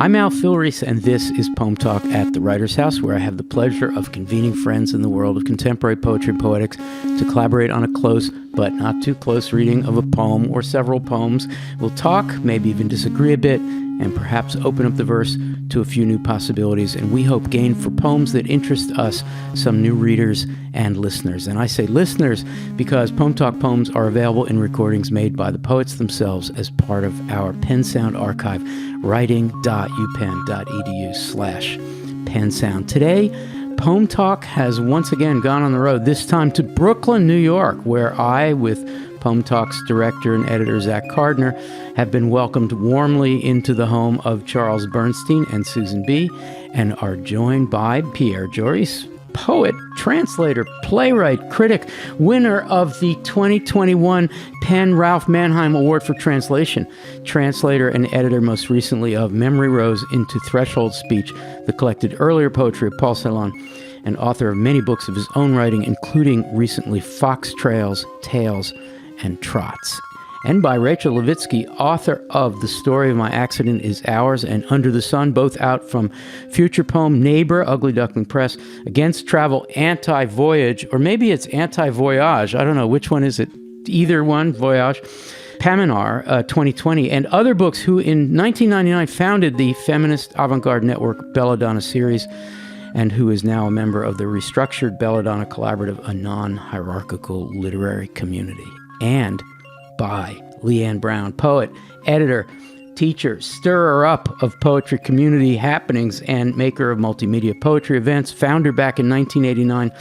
I'm Al Filreis, and this is PoemTalk at the Writer's House, where I have the pleasure of convening friends in the world of contemporary poetry and poetics to collaborate on a close but not too close reading of a poem or several poems. We'll talk, maybe even disagree a bit, and perhaps open up the verse to a few new possibilities, and we hope gain for poems that interest us some new readers and listeners. And I say listeners because PoemTalk poems are available in recordings made by the poets themselves as part of our Pen Sound archive, writing.upenn.edu/pensound. Today, PoemTalk has once again gone on the road, this time to Brooklyn, New York, where I, with PoemTalk's director and editor Zach Cardner, have been welcomed warmly into the home of Charles Bernstein and Susan B., and are joined by Pierre Joris, poet, translator, playwright, critic, winner of the 2021 Penn Ralph Manheim Award for Translation, translator and editor most recently of Memory Rose into Threshold Speech, the collected earlier poetry of Paul Celan, and author of many books of his own writing, including recently Fox Trails, Tales, and Trots. And by Rachel Levitsky, author of The Story of My Accident Is Ours and Under the Sun, both out from Future Poem, Neighbor, Ugly Duckling Press, Against Travel, Anti-Voyage, or maybe it's Anti-Voyage, I don't know, which one is it? Either one, Voyage, Paminar, 2020, and other books, who in 1999 founded the feminist avant-garde network Belladonna series, and who is now a member of the restructured Belladonna Collaborative, a non-hierarchical literary community. And by Leanne Brown, poet, editor, teacher, stirrer-up of poetry community happenings, and maker of multimedia poetry events, founder back in 1989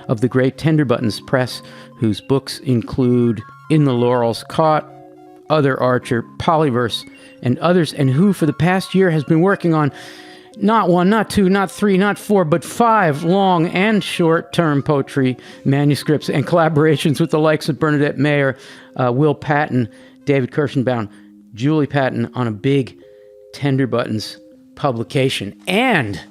of the great Tender Buttons Press, whose books include In the Laurels Caught, Other Archer, Polyverse, and others, and who for the past year has been working on not one, not two, not three, not four, but 5 long and short-term poetry manuscripts and collaborations with the likes of Bernadette Mayer, Will Patton, David Kirschenbaum, Julie Patton on a big Tender Buttons publication. And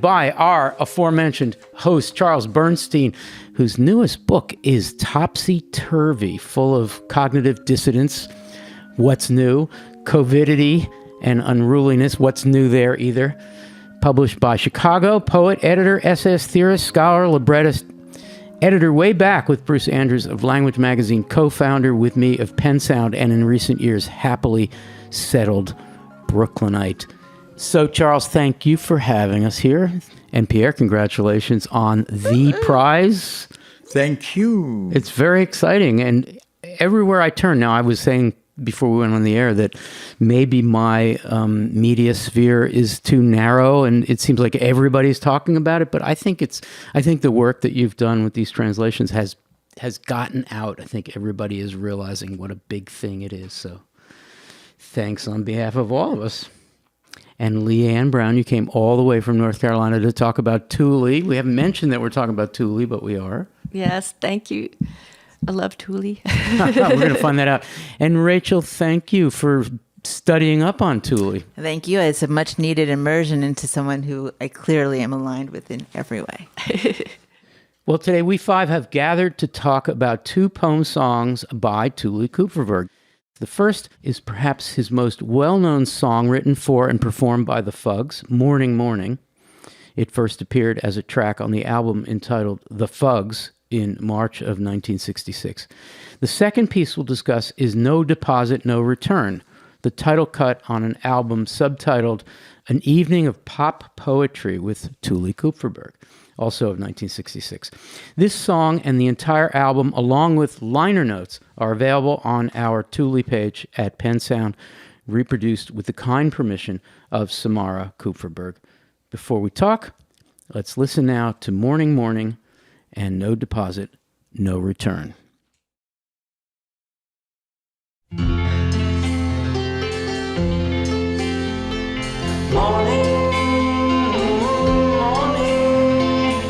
by our aforementioned host, Charles Bernstein, whose newest book is topsy-turvy, full of cognitive dissonance, what's new, covidity, and unruliness. What's new there either? Published by Chicago, poet, editor, essayist, theorist, scholar, librettist, editor way back with Bruce Andrews of Language Magazine, co-founder with me of Pen Sound, and in recent years, happily settled Brooklynite. So, Charles, thank you for having us here. And Pierre, congratulations on the prize. Thank you. It's very exciting. And everywhere I turn now, I was saying before we went on the air that maybe my media sphere is too narrow, and it seems like everybody's talking about it. But I think the work that you've done with these translations has gotten out. I think everybody is realizing what a big thing it is. So thanks on behalf of all of us. And Leanne Brown, you came all the way from North Carolina to talk about Tuli. We haven't mentioned that we're talking about Tuli, but we are. Yes, thank you. I love Tuli. We're going to find that out. And Rachel, thank you for studying up on Tuli. Thank you. It's a much needed immersion into someone who I clearly am aligned with in every way. Well, today we 5 have gathered to talk about 2 poem songs by Tuli Kupferberg. The first is perhaps his most well-known song written for and performed by the Fugs, Morning Morning. It first appeared as a track on the album entitled The Fugs in March of 1966. The second piece we'll discuss is No Deposit, No Return, the title cut on an album subtitled An Evening of Pop Poetry with Tuli Kupferberg, also of 1966. This song and the entire album, along with liner notes, are available on our Tuli page at Pen Sound, reproduced with the kind permission of Samara Kupferberg. Before we talk, let's listen now to Morning Morning and No Deposit, No Return. Morning, morning,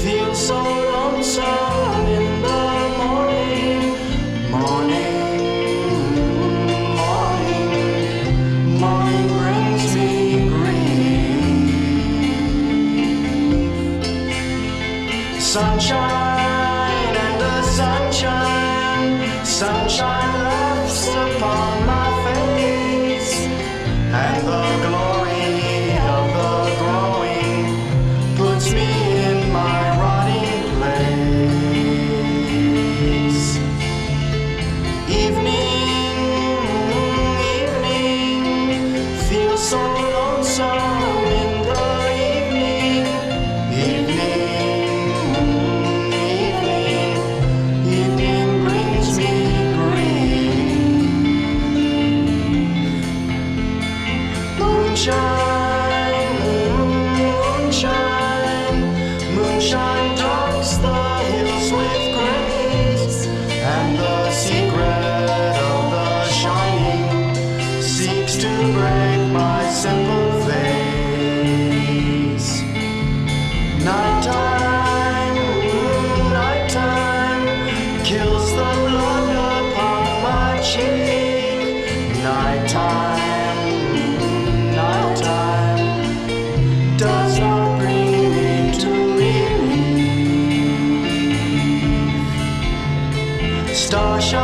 feel so lonesome in the morning. Morning, morning, morning brings me grief. Sunshine and the sunshine, sunshine laughs upon my face, and the Moonshine, moonshine, moonshine darks the hills with grace, and the secret of the shining seeks to break my simple face. Nighttime, nighttime kills the blood upon my cheek. Nighttime, nighttime does not bring me to relief. Starshine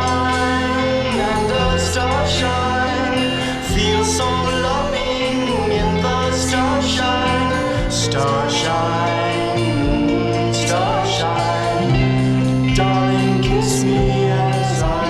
and the starshine feel so loving in the starshine. Starshine, starshine, darling, kiss me as I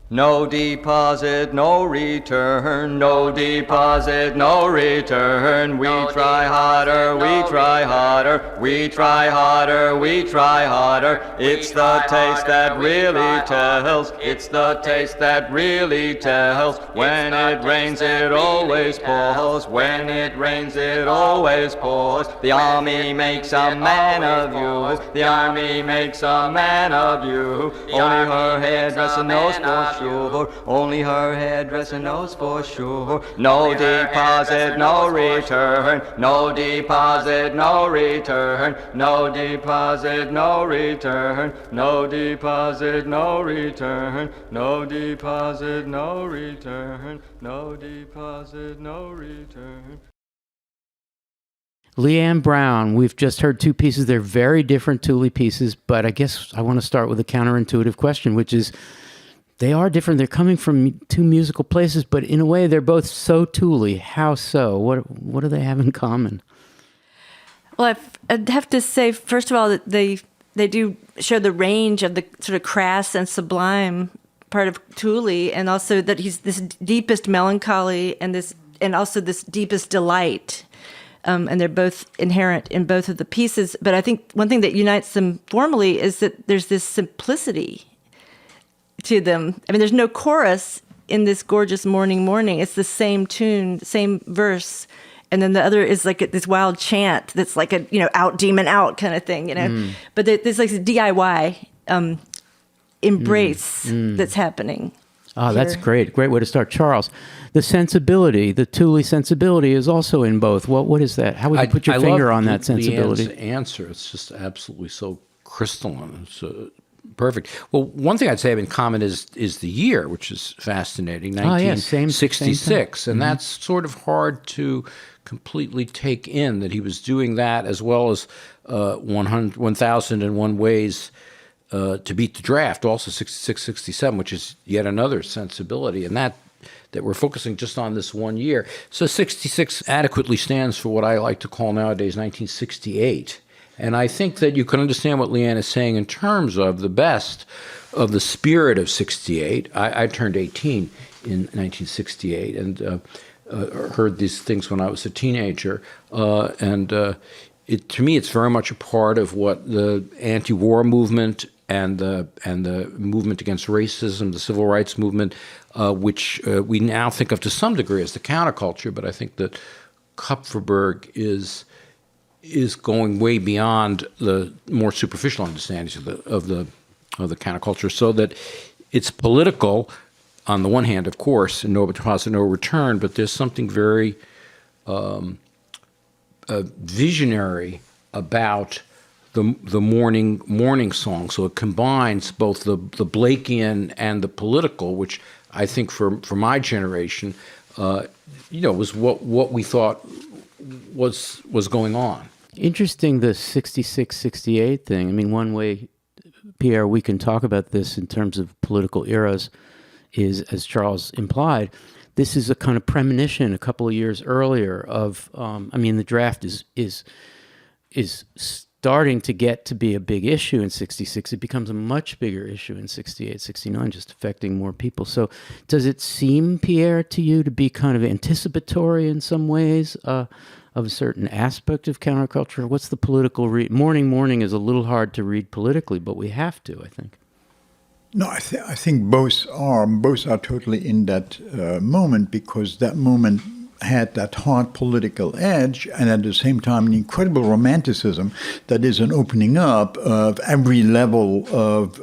No deposit, no return. No deposit, no return. We try harder, we try harder. We try harder, we try harder. It's the taste that really tells. It's the taste that really tells. When it rains, it always pours. When it rains, it always pours. The army makes a man of you. The army makes a man of you. Only her hairdresser knows for sure. Only her hairdresser knows for sure. No deposit, no return. No deposit, no return. No deposit, no return. No deposit, no return. No deposit, no return. No deposit, no return. Leanne Brown, we've just heard two pieces. They're very different Tuli pieces, but I guess I want to start with a counterintuitive question, which is, they are different. They're coming from two musical places, but in a way, they're both so Tuli. How so? What do they have in common? Well, I'd have to say, first of all, that they do show the range of the sort of crass and sublime part of Tuli, and also that he's this deepest melancholy and also this deepest delight. And they're both inherent in both of the pieces. But I think one thing that unites them formally is that there's this simplicity to them. I mean, there's no chorus in this gorgeous morning. It's the same tune, same verse, and then the other is like this wild chant that's like a out demon out kind of thing, But there's like a DIY embrace that's happening. Oh, that's great! Great way to start, Charles. The sensibility, the Tuli sensibility, is also in both. What is that? How would you put your finger on that sensibility? Leanne's answer. It's just absolutely so crystalline. It's perfect. Well, one thing I'd say in common is the year, which is fascinating. 1966, same and that's sort of hard to completely take in, that he was doing that, as well as 1001 Ways to Beat the Draft, also 66, 67, which is yet another sensibility, and that we're focusing just on this one year. So 66 adequately stands for what I like to call nowadays 1968. And I think that you can understand what Leanne is saying in terms of the best of the spirit of 68. I turned 18 in 1968 and heard these things when I was a teenager. To me, it's very much a part of what the anti-war movement and the movement against racism, the civil rights movement, which we now think of to some degree as the counterculture, but I think that Kupferberg is going way beyond the more superficial understandings of the counterculture, so that it's political on the one hand, of course, and no deposit, no return, but there's something very visionary about the morning song. So it combines both the Blakean and the political, which I think for my generation, was what we thought was going on. Interesting, the 66, 68 thing. I mean, one way, Pierre, we can talk about this in terms of political eras is, as Charles implied, this is a kind of premonition a couple of years earlier of, the draft is starting to get to be a big issue in 66. It becomes a much bigger issue in 68, 69, just affecting more people. So does it seem, Pierre, to you to be kind of anticipatory in some ways of a certain aspect of counterculture? What's the political Morning Morning is a little hard to read politically, but we have to, I think. No, I think both are totally in that moment, because that moment had that hard political edge, and at the same time an incredible romanticism that is an opening up of every level of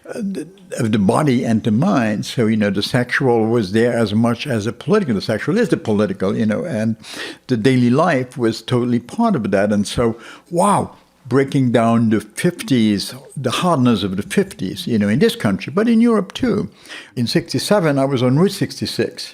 the body and the mind. So, the sexual was there as much as the political. The sexual is the political, and the daily life was totally part of that. And so, wow, breaking down the 50s, the hardness of the 50s, in this country, but in Europe too. In 67, I was on Route 66.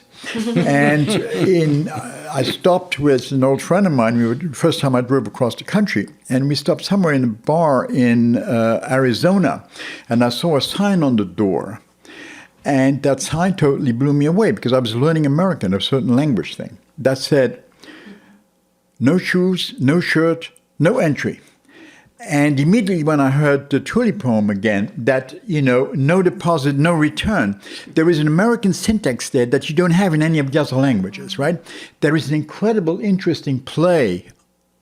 And I stopped with an old friend of mine. The first time I drove across the country, and we stopped somewhere in a bar in Arizona, and I saw a sign on the door, and that sign totally blew me away, because I was learning American, a certain language thing that said, "No shoes, no shirt, no entry." And immediately when I heard the Tuli poem again, that, no deposit, no return, there is an American syntax there that you don't have in any of the other languages, right? There is an incredible, interesting play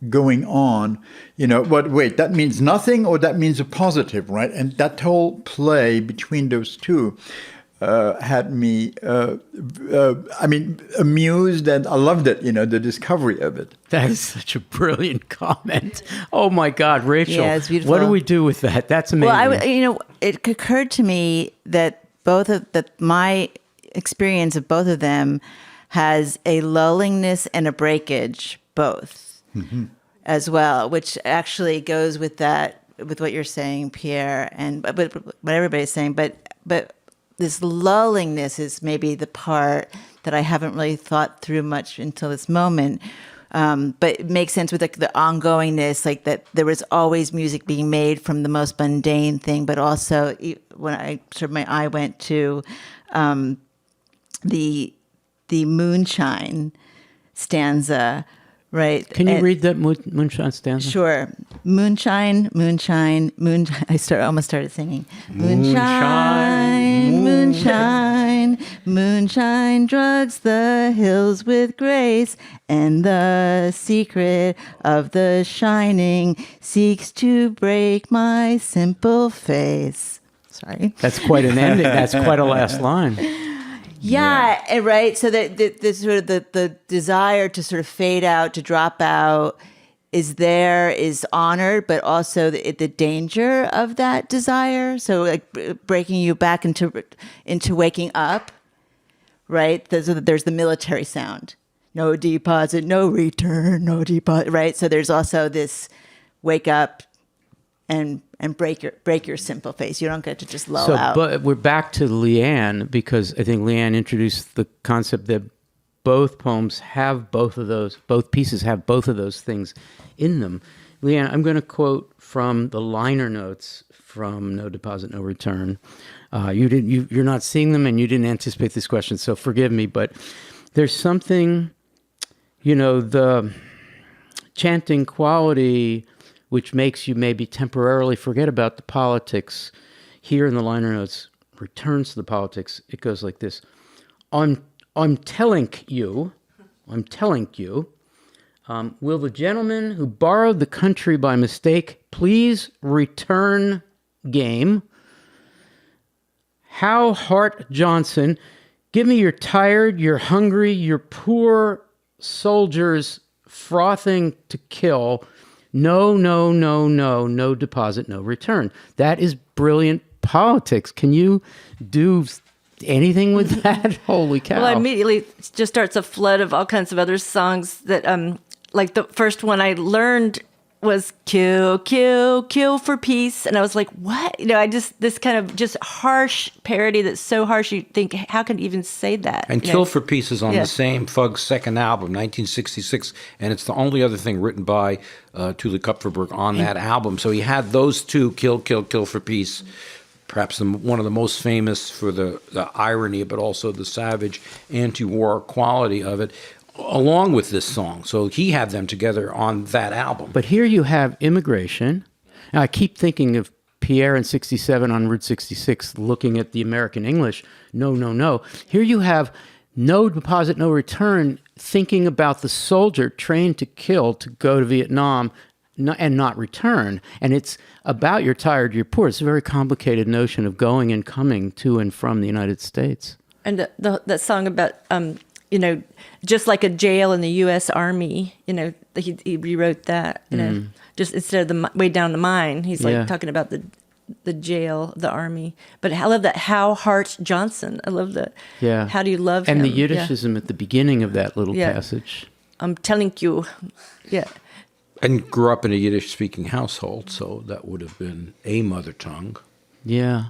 going on, but wait, that means nothing or that means a positive, right? And that whole play between those two had me, amused, and I loved it, the discovery of it. That is such a brilliant comment. Oh my God, Rachel. Yeah, it's beautiful. What do we do with that? That's amazing. Well, it occurred to me that my experience of both of them has a lullingness and a breakage, both, as well, which actually goes with what you're saying, Pierre, and but what everybody's saying, but this lullingness is maybe the part that I haven't really thought through much until this moment. But it makes sense with the ongoingness, like that there was always music being made from the most mundane thing, but also when my eye went to the moonshine stanza, right? Can you read that moonshine stanza? Sure. Moonshine, moonshine, moonshine. I almost started singing. Moonshine, moonshine, moonshine drugs the hills with grace, and the secret of the shining seeks to break my simple face. Sorry. That's quite an ending. That's quite a last line. Yeah, right. So the sort of the desire to sort of fade out, to drop out, is honored, but also the danger of that desire. So like breaking you back into waking up, right? There's the military sound. No deposit, no return, no deposit, right? So there's also this wake up and break your simple face. You don't get to just lull out. But we're back to Leanne, because I think Leanne introduced the concept that both poems have both of those, both pieces have both of those things in them. Leanne, I'm going to quote from the liner notes from No Deposit, No Return. You're not seeing them, and you didn't anticipate this question, so forgive me, but there's something, the chanting quality which makes you maybe temporarily forget about the politics. Here in the liner notes, returns to the politics. It goes like this. I'm telling you, will the gentleman who borrowed the country by mistake please return game? How Hart Johnson, give me your tired, your hungry, your poor soldiers frothing to kill. No, no, no, no, no deposit, no return. That is brilliant politics. Can you do anything with that? Holy cow. Well, immediately just starts a flood of all kinds of other songs that, like the first one I learned was kill, kill, kill for peace. And I was like, what? This kind of just harsh parody that's so harsh you think, how can you even say that? And Kill for Peace is on the same Fugs second album, 1966, and it's the only other thing written by Tuli Kupferberg on that album. So he had those two, Kill, Kill, Kill for Peace, perhaps one of the most famous for the irony, but also the savage anti-war quality of it, along with this song. So he had them together on that album. But here you have immigration. Now, I keep thinking of Pierre in 67 on Route 66 looking at the American English. No, no, no. Here you have no deposit, no return. thinking about the soldier trained to kill, to go to Vietnam and not return. And it's about you're tired, you're poor. It's a very complicated notion of going and coming to and from the United States. And that song about, just like a jail in the U.S. Army, he rewrote that, just instead of the way down the mine, he's like talking about the jail, the army. But I love that How Hart Johnson. I love that. Yeah. How do you love him? And the Yiddishism at the beginning of that little passage. I'm telling you. Yeah. And grew up in a Yiddish-speaking household, so that would have been a mother tongue. Yeah.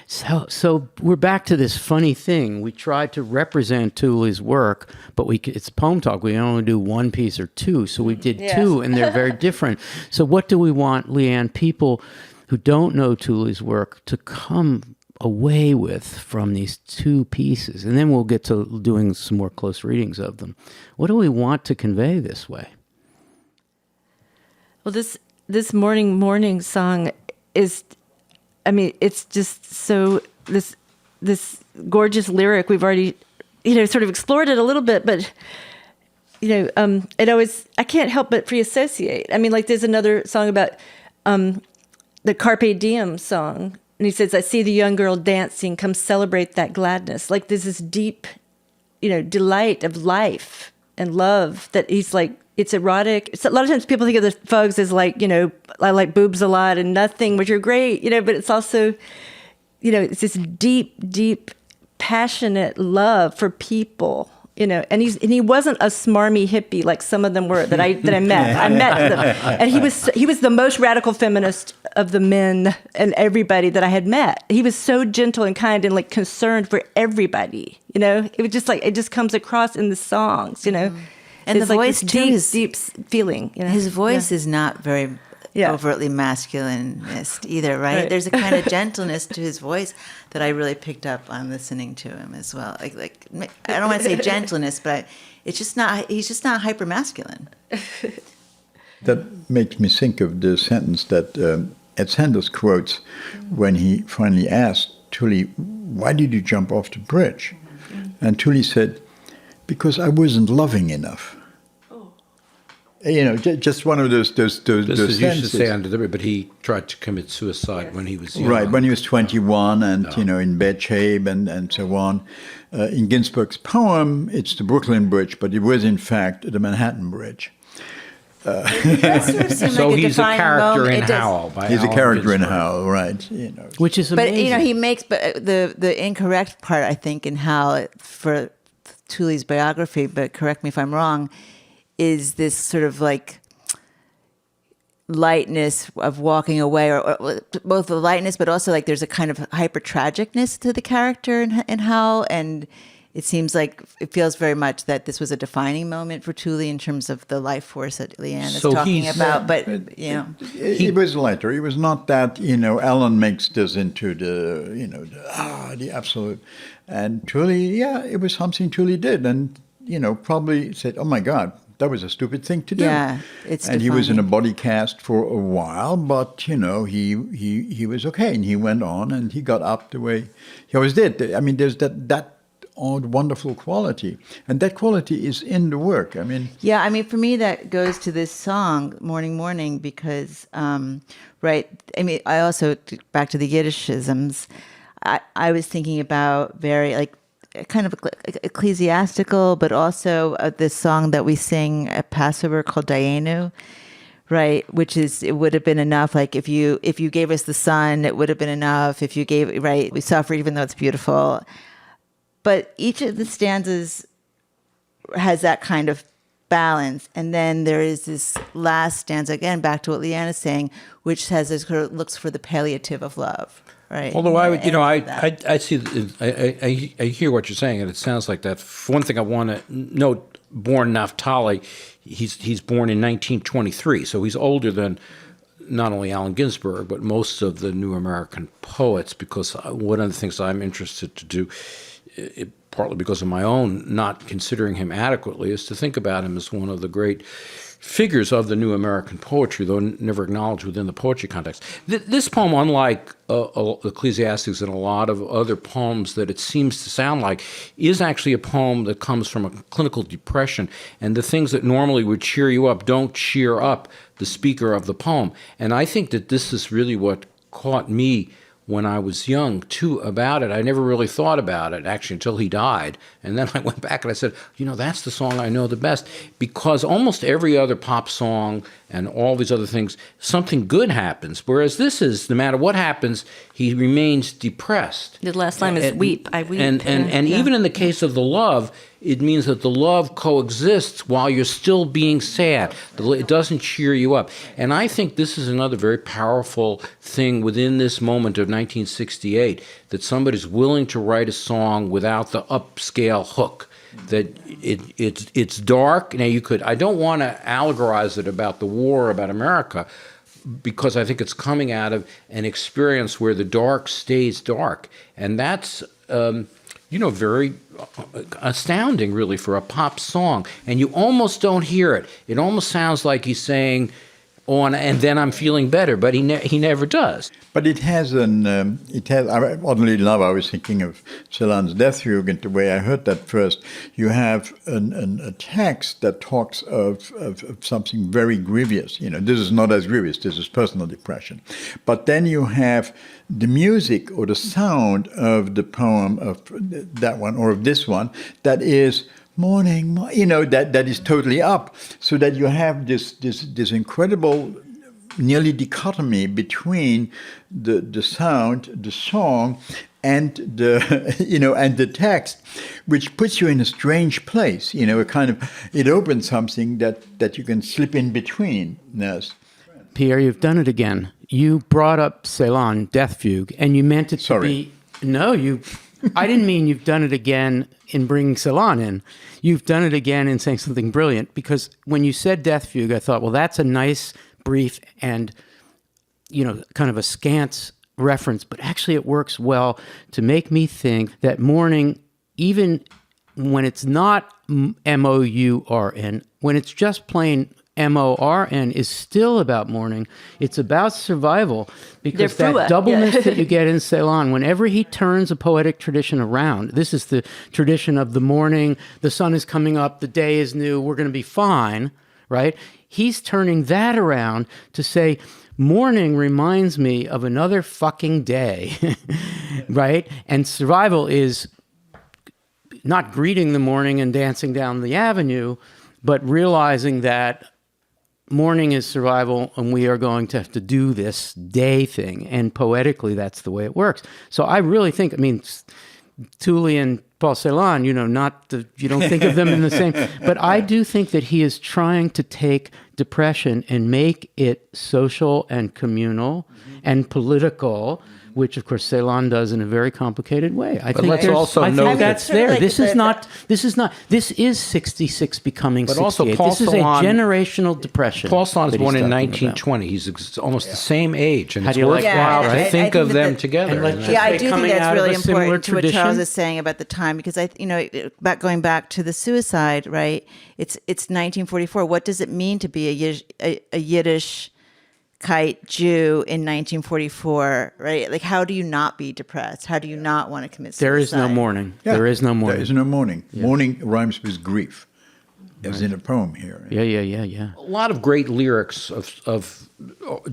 So we're back to this funny thing. We tried to represent Tuli's work, but it's PoemTalk. We can only do one piece or two, so we did two, and they're very different. So what do we want, Leanne, people who don't know Tuli's work to come away with from these two pieces? And then we'll get to doing some more close readings of them. What do we want to convey this way? Well, this morning song is, it's just so, this gorgeous lyric. We've already, sort of explored it a little bit, but, it always, I can't help but pre-associate. There's another song about the Carpe Diem song. And he says, I see the young girl dancing, come celebrate that gladness. There's this deep, delight of life and love that he's like, it's erotic. A lot of times people think of the Fugs as I like boobs a lot and nothing, which are great, but it's also, it's this deep, deep, passionate love for people, and he wasn't a smarmy hippie like some of them were that I met. I met them, and he was the most radical feminist of the men and everybody that I had met. He was so gentle and kind and concerned for everybody. It was just it just comes across in the songs. And it's the voice too, deep feeling. His voice is not very overtly masculinist either, right? There's a kind of gentleness to his voice that I really picked up on listening to him as well. I don't want to say gentleness, but he's just not hyper masculine. That makes me think of the sentence that Ed Sanders quotes when he finally asked Tuli, "Why did you jump off the bridge?" And Tuli said, "Because I wasn't loving enough." Just one of those This is used to senses. say under the bridge, but he tried to commit suicide when he was young. Right, when he was 21 and, in bad shape and so on. In Ginsberg's poem, it's the Brooklyn Bridge, but it was, in fact, the Manhattan Bridge. So he's a character in Howl. He's a character in Howl, right. Which is amazing. But, he makes the incorrect part, I think, in Howl for Tuli's biography, but correct me if I'm wrong, is this sort of lightness of walking away, or both the lightness, but also there's a kind of hyper tragicness to the character in Howl, and it seems like it feels very much that this was a defining moment for Tuli in terms of the life force that Leanne is talking about. But It was later. It was not that Alan makes this into the absolute. And Tuli, it was something Tuli did, and probably said, "Oh my God, that was a stupid thing to do." Yeah, it's and he was in a body cast for a while, but he was okay, and he went on, and he got up the way he always did. There's that odd, wonderful quality, and that quality is in the work. For me that goes to this song, Morning, because I also, back to the Yiddishisms, I was thinking about very kind of ecclesiastical, but also this song that we sing at Passover called Dayenu, right? Which is, it would have been enough. If you gave us the sun, it would have been enough. If you gave, right, we suffer even though it's beautiful. But each of the stanzas has that kind of balance. And then there is this last stanza, again, back to what Leanne is saying, which has this sort of looks for the palliative of love. Right. Although I would, I see, I hear what you're saying, and it sounds like that. For one thing, I want to note, born Naphtali, he's born in 1923, so he's older than not only Allen Ginsberg, but most of the new American poets, because one of the things I'm interested to do, partly because of my own not considering him adequately, is to think about him as one of the great figures of the new American poetry, though never acknowledged within the poetry context. This poem, unlike Ecclesiastes and a lot of other poems that it seems to sound like, is actually a poem that comes from a clinical depression, and the things that normally would cheer you up don't cheer up the speaker of the poem. And I think that this is really what caught me when I was young, too, about it. I never really thought about it, actually, until he died. And then I went back and I said, that's the song I know the best. Because almost every other pop song and all these other things, something good happens. Whereas this is, no matter what happens, he remains depressed. The last line is weep, I weep. And even in the case of the love, it means that the love coexists while you're still being sad. It doesn't cheer you up. And I think this is another very powerful thing within this moment of 1968, that somebody's willing to write a song without the upscale hook. That it's dark. Now I don't want to allegorize it about the war, about America, because I think it's coming out of an experience where the dark stays dark. And that's, very astounding, really, for a pop song. And you almost don't hear it. It almost sounds like he's saying, and then I'm feeling better, but he never does. But it has I oddly enough, I was thinking of Celan's Death Fugue, and the way I heard that first, you have a text that talks of something very grievous. This is not as grievous, this is personal depression. But then you have the music or the sound of the poem of that one or of this one that is morning, that is totally up, so that you have this incredible nearly dichotomy between the sound, the song, and the text, which puts you in a strange place. It opens something that you can slip in between. Yes. Pierre, you've done it again. You brought up Celan, Death Fugue, and you meant it to be... No, I didn't mean you've done it again in bringing Celan in. You've done it again in saying something brilliant, because when you said Death Fugue, I thought, well, that's a nice, brief, and, kind of a scant reference, but actually it works well to make me think that mourning, even when it's not M-O-U-R-N, when it's just plain M-O-R-N, is still about mourning. It's about survival, because that doubleness that you get in Celan, whenever he turns a poetic tradition around, this is the tradition of the morning, the sun is coming up, the day is new, we're going to be fine, right? He's turning that around to say, morning reminds me of another fucking day, right? And survival is not greeting the morning and dancing down the avenue, but realizing that morning is survival, and we are going to have to do this day thing. And poetically, that's the way it works. So I really think, Tuli and Paul Celan, you don't think of them in the same, but I do think that he is trying to take depression and make it social and communal and political, which of course Celan does in a very complicated way. I think that's there. This is 66 becoming 68. Also, Paul this is Celan, a generational depression. Paul Celan was born in 1920. He's almost the same age, and it's worthwhile to think of them together. I do think that's really important to what Charles is saying about the time, because going back to the suicide, right? It's 1944. What does it mean to be a Yiddish kite Jew in 1944, right? Like, how do you not be depressed? How do you not want to commit suicide? There is no mourning. Yeah. There is no mourning. There is no mourning. Yeah. Mourning rhymes with grief, as in a poem here. Yeah. A lot of great lyrics of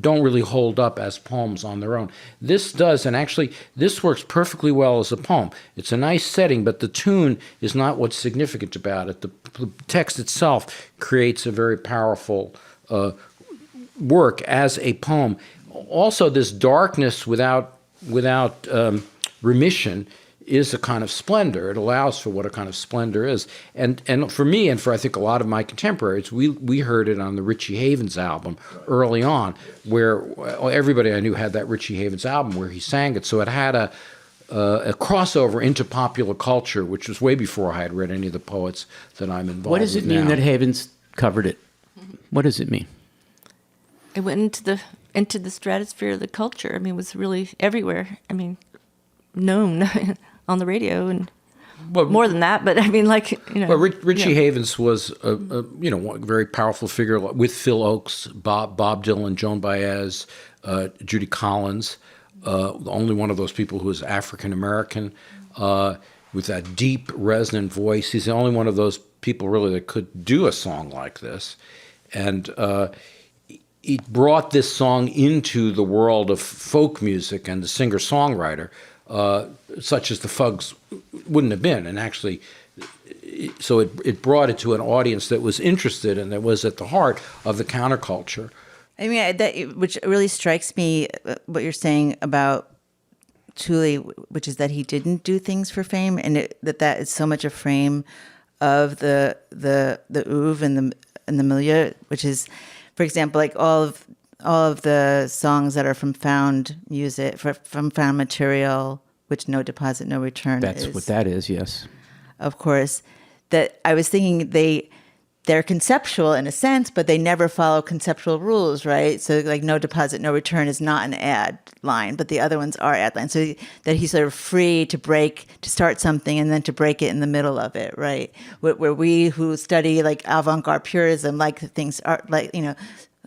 don't really hold up as poems on their own. This does, and actually, this works perfectly well as a poem. It's a nice setting, but the tune is not what's significant about it. The text itself creates a very powerful work as a poem. Also, this darkness without remission is a kind of splendor. It allows for what a kind of splendor is. And for me, and for I think a lot of my contemporaries, we heard it on the Richie Havens album early on, where everybody I knew had that Richie Havens album where he sang it. So it had a crossover into popular culture, which was way before I had read any of the poets that I'm involved with. What does it mean that Havens covered it? What does it mean? It went into the stratosphere of the culture. It was really everywhere. Known on the radio, and more than that, but I mean, like, you know. Well, Richie Havens was a very powerful figure with Phil Oakes, Bob Dylan, Joan Baez, Judy Collins, the only one of those people who was African American, with that deep, resonant voice. He's the only one of those people really that could do a song like this, and he brought this song into the world of folk music and the singer-songwriter, such as the Fugs wouldn't have been. And actually, so it brought it to an audience that was interested and that was at the heart of the counterculture. I mean, which really strikes me, what you're saying about Tuli, which is that he didn't do things for fame, and that is so much a frame of the oeuvre and the milieu, which is, for example, like all of the songs that are from found music, from found material, which No Deposit, No Return That's what that is, yes. Of course. That I was thinking they're conceptual in a sense, but they never follow conceptual rules, right? So like No Deposit, No Return is not an ad line, but the other ones are ad lines. So that he's sort of free to start something and then to break it in the middle of it, right? Where we who study like avant-garde purism, like things are like, you know,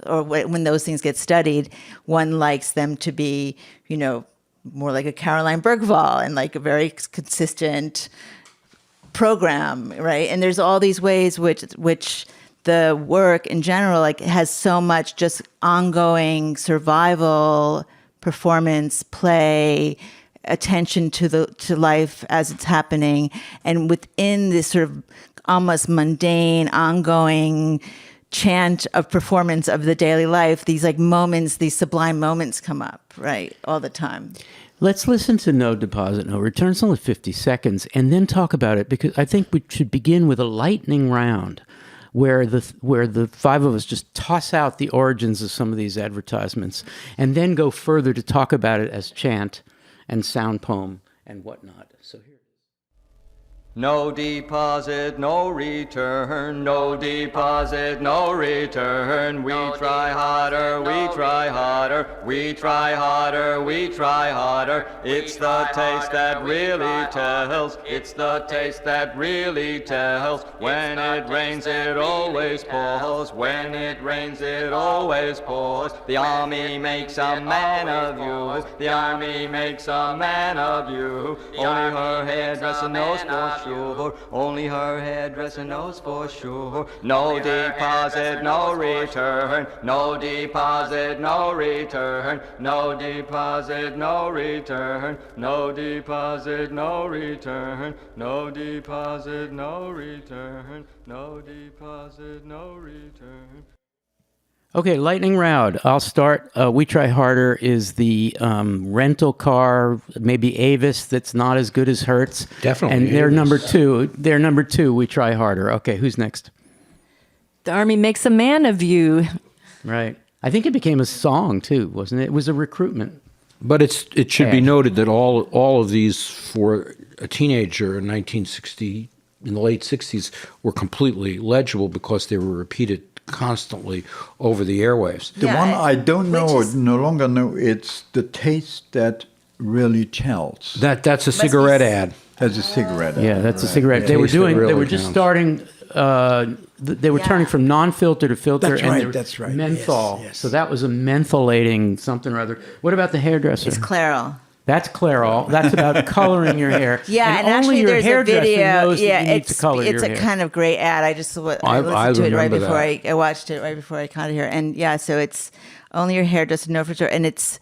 or when those things get studied, one likes them to be, you know, more like a Caroline Bergvall and like a very consistent program, right? And there's all these ways which the work in general like has so much just ongoing survival, performance, play, attention to life as it's happening, and within this sort of almost mundane, ongoing chant of performance of the daily life, these like moments, these sublime moments come up, right, all the time. Let's listen to No Deposit, No Return. It's only 50 seconds, and then talk about it, because I think we should begin with a lightning round where the five of us just toss out the origins of some of these advertisements and then go further to talk about it as chant and sound poem and whatnot. So here. No deposit, no return. No deposit, no return. We try harder, we try harder. We try harder, we try harder. It's the taste that really tells. It's the taste that really tells. When it rains, it always pours. When it rains, it always pours. The army makes a man of you. The army makes a man of you. Only her hairdresser knows for sure. Only her hairdresser knows for sure. No deposit, no return. No deposit, no return. No deposit, no return. No deposit, no return. No deposit, no return. No deposit, no return. Okay, lightning round. I'll start. We Try Harder is the rental car, maybe Avis, that's not as good as Hertz. Definitely. And they're Avis. number two. They're number two. We Try Harder. Okay, who's next? The Army Makes a Man of You. Right. I think it became a song too, wasn't it? It was a recruitment. But it should be noted that all of these for a teenager in 1960, in the late 60s, were completely legible because they were repeated constantly over the airwaves. The one I don't know, or no longer know, it's The Taste That Really Tells. That's a cigarette ad. That's a cigarette. Yeah, that's a cigarette. Yeah. They were Taste that doing. They really were just counts. starting. They were turning from non-filter to filter, That's and right, they were that's right. menthol. Yes, yes. So that was a mentholating something or other. What about the hairdresser? It's Clairol. That's Clairol. That's about coloring your hair. Yeah, and only actually your there's a hairdresser video. knows Yeah, that you need to color it's your a hair. kind of great ad. I just I listened to it right remember before that. I watched it right before I got here. And yeah, so it's only your hairdresser knows for sure, and it's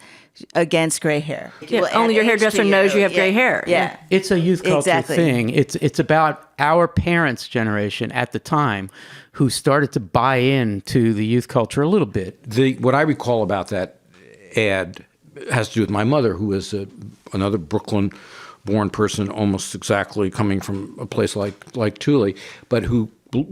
against gray hair. Yeah, Will only add your age hairdresser to knows you have gray hair. Yeah. It's a youth culture Exactly. thing. It's about our parents' generation at the time who started to buy into the youth culture a little bit. What I recall about that ad has to do with my mother, who is another Brooklyn-born person, almost exactly coming from a place like Tuli, but who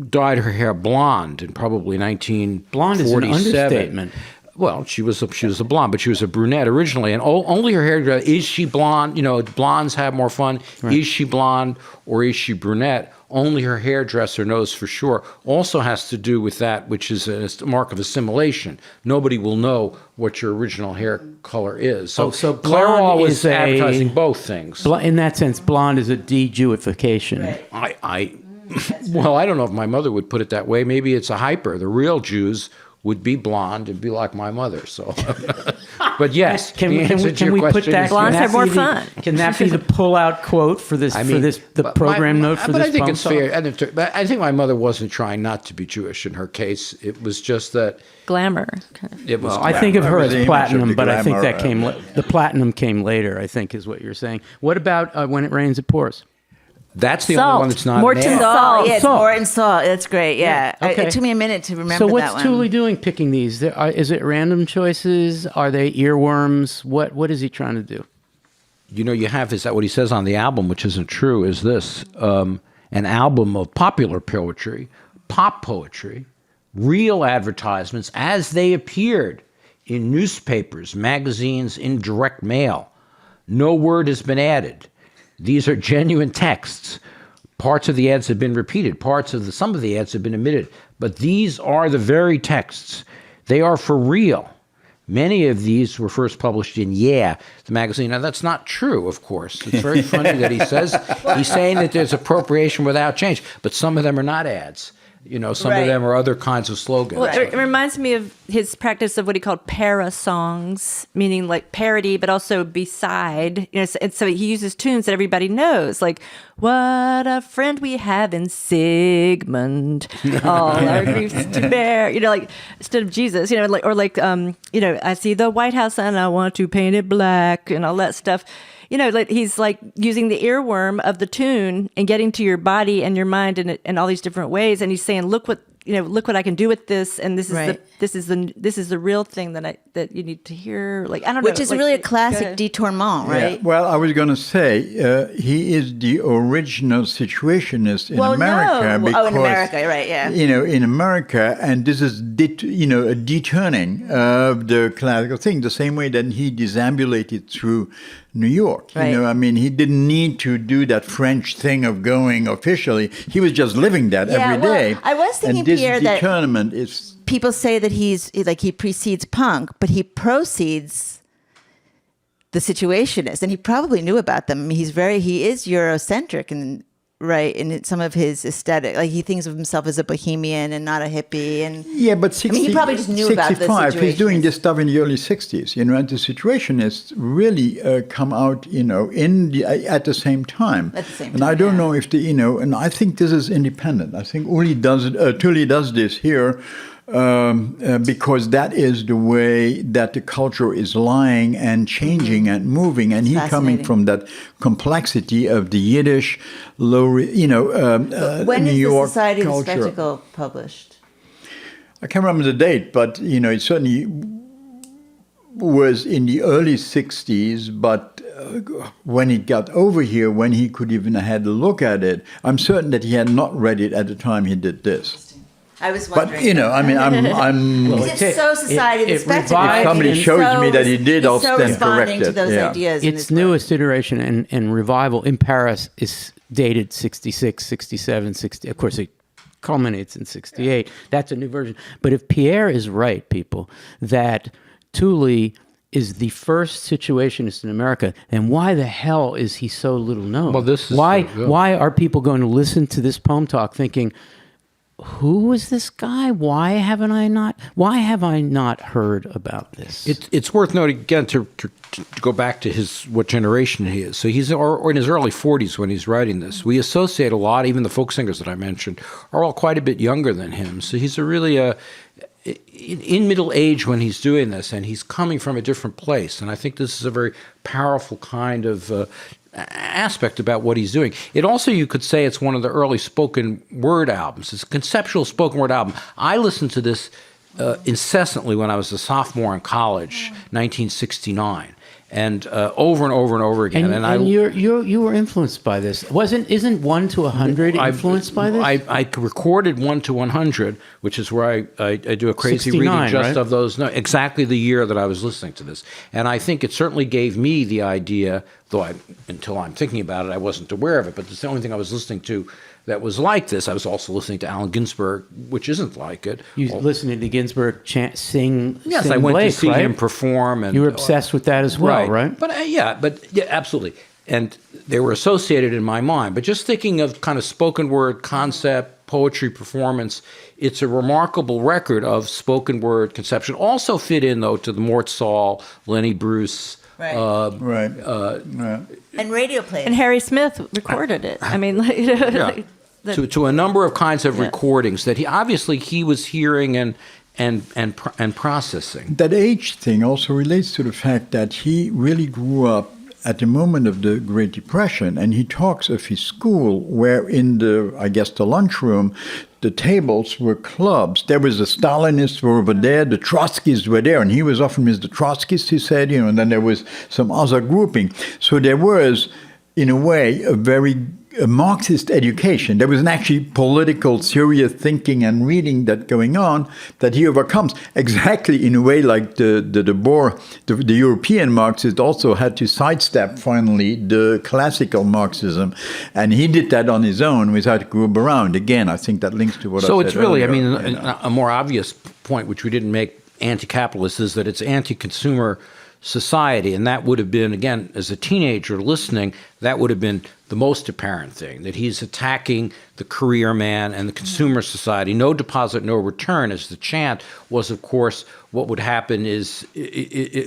dyed her hair blonde in probably 1947. Blonde is an understatement. Well, she was a blonde, but she was a brunette originally, and only her hair. Is she blonde? You know, blondes have more fun. Right. Is she blonde or is she brunette? Only her hairdresser knows for sure. Also has to do with that, which is a mark of assimilation. Nobody will know what your original hair color is. So Clairol was advertising both things. In that sense, blonde is a de-Jewification. Right. Well, I don't know if my mother would put it that way. Maybe it's a hyper. The real Jews would be blonde and be like my mother. So, but yes, can we put that? Blondes have more fun. Can that be the pull-out quote for this? The program note for this? But I think it's fair. But I think my mother wasn't trying not to be Jewish in her case. It was just that glamour. It was. I think of her as platinum, but I think that came. The platinum came later. I think is what you're saying. What about When It Rains, It Pours? That's the salt. only one that's not Morton mad. salt. Yeah, it's Morton salt. That's great. Yeah. Okay. It took me a minute to remember so that one. what's Tuli doing picking these? Is it random choices? Are they earworms? What is he trying to do? You know, you have what he says on the album, which isn't true, is this. An album of popular poetry, pop poetry, real advertisements as they appeared in newspapers, magazines, in direct mail. No word has been added. These are genuine texts. Parts of the ads have been repeated. Some of the ads have been omitted. But these are the very texts. They are for real. Many of these were first published in the magazine. Now, that's not true, of course. It's very funny that he's saying that there's appropriation without change. But some of them are not ads. You know, some of them are other kinds of slogans. Well, it reminds me of his practice of what he called para-songs, meaning like parody, but also beside. You know, and so he uses tunes that everybody knows, like "What a friend we have in Sigmund, all our griefs to bear." You know, like instead of Jesus, you know, I see the White House and I want to paint it black and all that stuff. You know, like he's like using the earworm of the tune and getting to your body and your mind in all these different ways. And he's saying, look what I can do with this. And this is the real thing that you need to hear. Like, I don't know. Which is really a classic détournement, right? Yeah. Well, I was going to say, he is the original situationist in America. No. In America, right, yeah. You know, in America, and this is, a deturning of the classical thing, the same way that he disambulated through New York. Right. You know, I mean, he didn't need to do that French thing of going officially. He was just living that every day. I was thinking, and this Pierre, that determinant is... people say that he precedes punk, but he proceeds the Situationist, and he probably knew about them. He is Eurocentric and in some of his aesthetic. Like he thinks of himself as a bohemian and not a hippie. And but he probably just knew about the 65. situation. He's doing this stuff in the early 60s, and the Situationists really come out, at the same time. At the same time, and I don't know if and I think this is independent. I think Tuli does this here. Because that is the way that the culture is lying and changing and moving, and he coming from that complexity of the Yiddish, when New is York the Society culture. of the Spectacle published? I can't remember the date, but it certainly was in the early 60s. But when it got over here, when he could even had a look at it, I'm certain that he had not read it at the time he did this. I was wondering. But I'm. It's so Society of the Spectacle. If somebody shows me that he did, I'll then correct it. To those ideas its newest iteration and revival in Paris is dated 66, 67, 60. Of course, it culminates in 68. That's a new version. But if Pierre is right, people, that Tuli is the first situationist in America, then why the hell is he so little known? Well, this is why are people going to listen to this Poem Talk thinking, who is this guy? Why have I not heard about this? It's worth noting again to go back to what generation he is. So he's or in his early 40s when he's writing this. We associate a lot, even the folk singers that I mentioned are all quite a bit younger than him. So he's really in middle age when he's doing this, and he's coming from a different place. And I think this is a very powerful kind of aspect about what he's doing. It also, you could say, it's one of the early spoken word albums. It's a conceptual spoken word album. I listened to this incessantly when I was a sophomore in college, 1969. and over and over and over again. And you were influenced by this. Isn't 1 to 100 influenced by this? I recorded 1 to 100, which is where I do a crazy 69, reading just right? of those. No, exactly the year that I was listening to this, and I think it certainly gave me the idea. Though until I'm thinking about it, I wasn't aware of it. But it's the only thing I was listening to that was like this. I was also listening to Allen Ginsberg, which isn't like it. You listening to Ginsberg sing? Yes, sing I went Blake, to see right? him perform, and You were obsessed with that as well, right? But yeah, absolutely. And they were associated in my mind. But just thinking of kind of spoken word concept, poetry performance, it's a remarkable record of spoken word conception. Also fit in though to the Mort Saul, Lenny Bruce. Right. And radio plays. And Harry Smith recorded it. I mean, To a number of kinds of recordings that he was hearing and processing. That age thing also relates to the fact that he really grew up at the moment of the Great Depression, and he talks of his school where in the lunchroom, the tables were clubs. There was the Stalinists were over there, the Trotskyists were there, and he was often Mr. Trotskyist, he said, and then there was some other grouping. So there was, in a way, a Marxist education. There was an actually political, serious thinking and reading that going on that he overcomes exactly in a way like the European Marxist also had to sidestep finally the classical Marxism, and he did that on his own without a group around. Again, I think that links to what I said. So it's really, earlier. a more obvious point which we didn't make anti-capitalist is that it's anti-consumer society, and that would have been, again, as a teenager listening, that would have been the most apparent thing, that he's attacking the career man and the consumer society. No deposit, no return, as the chant was, of course, what would happen is